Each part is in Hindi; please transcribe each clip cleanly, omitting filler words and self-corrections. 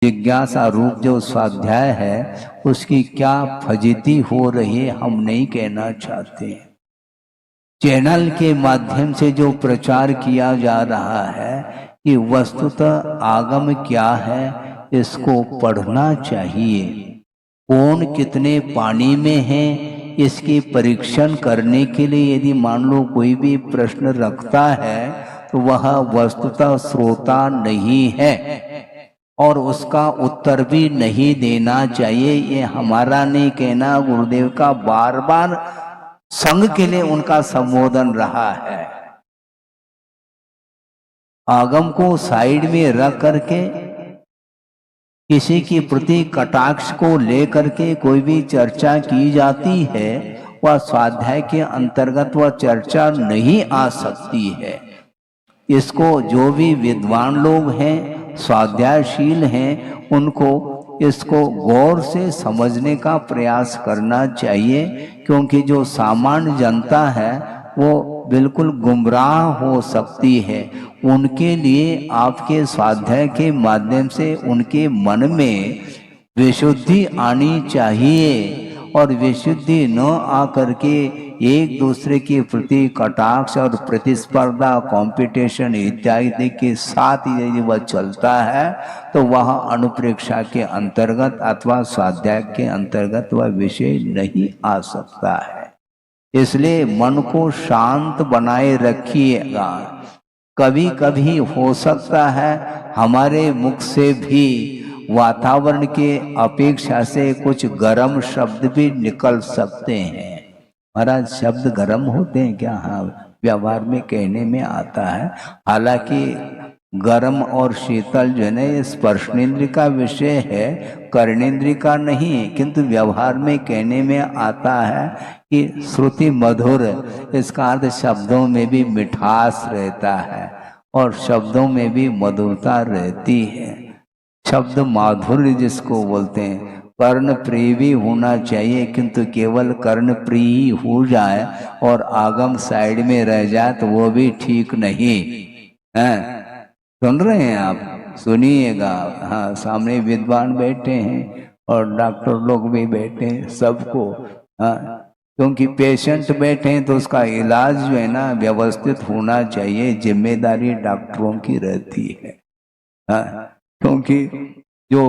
जिज्ञासा रूप जो स्वाध्याय है उसकी क्या फजीती हो रही है हम नहीं कहना चाहते। चैनल के माध्यम से जो प्रचार किया जा रहा है कि वस्तुतः आगम क्या है इसको पढ़ना चाहिए। कौन कितने पानी में है इसकी परीक्षण करने के लिए यदि मान लो कोई भी प्रश्न रखता है तो वह वस्तुतः श्रोता नहीं है और उसका उत्तर भी नहीं देना चाहिए। ये हमारा नहीं कहना, गुरुदेव का बार बार संघ के लिए उनका संबोधन रहा है। आगम को साइड में रख करके किसी के प्रति कटाक्ष को लेकर के कोई भी चर्चा की जाती है वह स्वाध्याय के अंतर्गत वह चर्चा नहीं आ सकती है। इसको जो भी विद्वान लोग हैं, स्वाध्यायशील हैं, उनको इसको गौर से समझने का प्रयास करना चाहिए, क्योंकि जो सामान्य जनता है वो बिल्कुल गुमराह हो सकती है। उनके लिए आपके स्वाध्याय के माध्यम से उनके मन में विशुद्धि आनी चाहिए और विशुद्धि न आकर के एक दूसरे के प्रति कटाक्ष और प्रतिस्पर्धा, कंपटीशन इत्यादि के साथ यदि वह चलता है तो वह अनुप्रेक्षा के अंतर्गत अथवा स्वाध्याय के अंतर्गत वह विषय नहीं आ सकता है। इसलिए मन को शांत बनाए रखिएगा। कभी कभी हो सकता है हमारे मुख से भी वातावरण के अपेक्षा से कुछ गर्म शब्द भी निकल सकते हैं। महाराज शब्द गर्म होते हैं क्या? हाँ, व्यवहार में कहने में आता है। हालांकि गर्म और शीतल जो है ये स्पर्शनेन्द्रिय का विषय है, कर्णेन्द्रिय का नहीं, किंतु व्यवहार में कहने में आता है कि श्रुति मधुर, इसका अर्थ शब्दों में भी मिठास रहता है और शब्दों में भी मधुरता रहती है। शब्द माधुर्य जिसको बोलते हैं, कर्ण प्रिय भी होना चाहिए, किंतु केवल कर्ण प्रिय हो जाए और आगम साइड में रह जाए तो वो भी ठीक नहीं है। सुन रहे हैं आप? सुनिएगा। हाँ, सामने विद्वान बैठे हैं और डॉक्टर लोग भी बैठे हैं, सबको। हाँ, क्योंकि पेशेंट बैठे हैं तो उसका इलाज जो है ना व्यवस्थित होना चाहिए, जिम्मेदारी डॉक्टरों की रहती है। हाँ, क्योंकि जो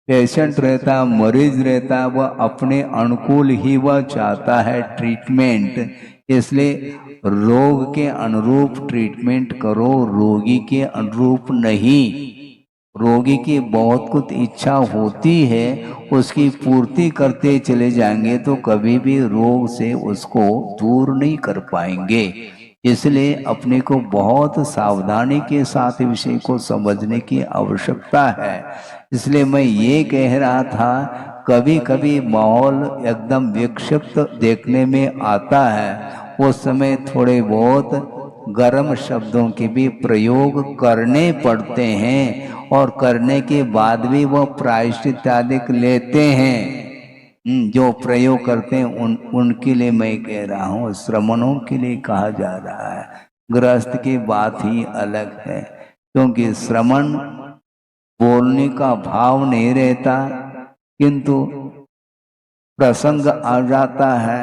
पेशेंट रहता है, मरीज रहता है, वह अपने अनुकूल ही वह चाहता है ट्रीटमेंट। इसलिए रोग के अनुरूप ट्रीटमेंट करो, रोगी के अनुरूप नहीं। रोगी की बहुत कुछ इच्छा होती है, उसकी पूर्ति करते चले जाएंगे तो कभी भी रोग से उसको दूर नहीं कर पाएंगे। इसलिए अपने को बहुत सावधानी के साथ विषय को समझने की आवश्यकता है। इसलिए मैं ये कह रहा था, कभी कभी माहौल एकदम विक्षिप्त देखने में आता है, उस समय थोड़े बहुत गर्म शब्दों के भी प्रयोग करने पड़ते हैं और करने के बाद भी वह प्रायश्चित इत्यादि लेते हैं। जो प्रयोग करते हैं उनके लिए मैं कह रहा हूँ, श्रमणों के लिए कहा जा रहा है। गृहस्थ की बात ही अलग है, क्योंकि श्रमण बोलने का भाव नहीं रहता, किंतु प्रसंग आ जाता है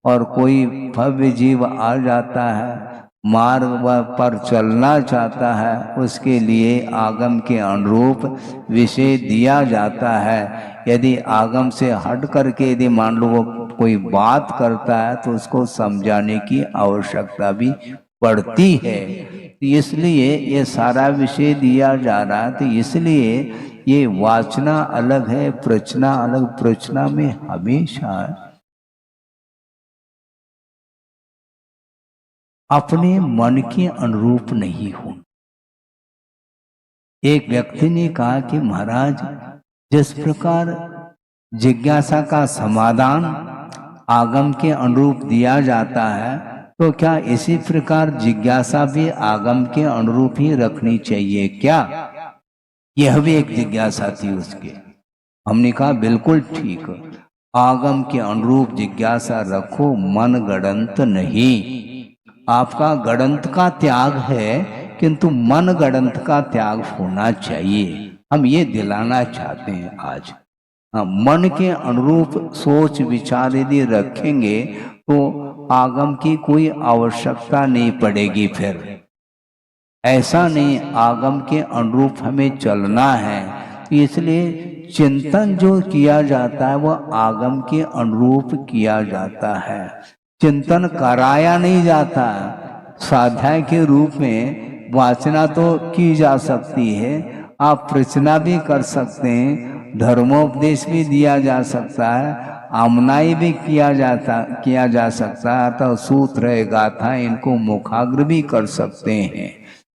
और कोई भव्य जीव आ जाता है, मार्ग पर चलना चाहता है, उसके लिए आगम के अनुरूप विषय दिया जाता है। यदि आगम से हट करके यदि मान लो वो कोई बात करता है तो उसको समझाने की आवश्यकता भी पड़ती है। इसलिए ये सारा विषय दिया जा रहा है। तो इसलिए ये वाचना अलग है, प्रचना अलग। प्रचना में हमेशा अपने मन के अनुरूप नहीं हो। एक व्यक्ति ने कहा कि महाराज, जिस प्रकार जिज्ञासा का समाधान आगम के अनुरूप दिया जाता है, तो क्या इसी प्रकार जिज्ञासा भी आगम के अनुरूप ही रखनी चाहिए क्या? यह भी एक जिज्ञासा थी उसके। हमने कहा बिल्कुल ठीक, आगम के अनुरूप जिज्ञासा रखो, मन गड़ंत नहीं। आपका गड़ंत का त्याग है, किंतु मन गड़ंत का त्याग होना चाहिए। हम ये दिलाना चाहते हैं आज। मन के अनुरूप सोच विचार यदि रखेंगे तो आगम की कोई आवश्यकता नहीं पड़ेगी। फिर ऐसा नहीं, आगम के अनुरूप हमें चलना है, इसलिए चिंतन जो किया जाता है वह आगम के अनुरूप किया जाता है। चिंतन कराया नहीं जाता। स्वाध्याय के रूप में वाचना तो की जा सकती है, आप प्रचना भी कर सकते हैं, धर्मोपदेश भी दिया जा सकता है, आमनाई भी किया जा सकता है, तो सूत्र गाथा इनको मुखाग्र भी कर सकते हैं।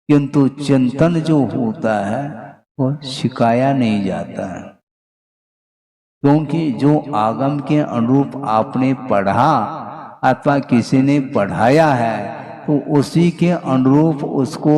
किंतु चिंतन जो होता है वो सिखाया नहीं जाता है, क्योंकि जो आगम के अनुरूप आपने पढ़ा अथवा किसी ने पढ़ाया है तो उसी के अनुरूप उसको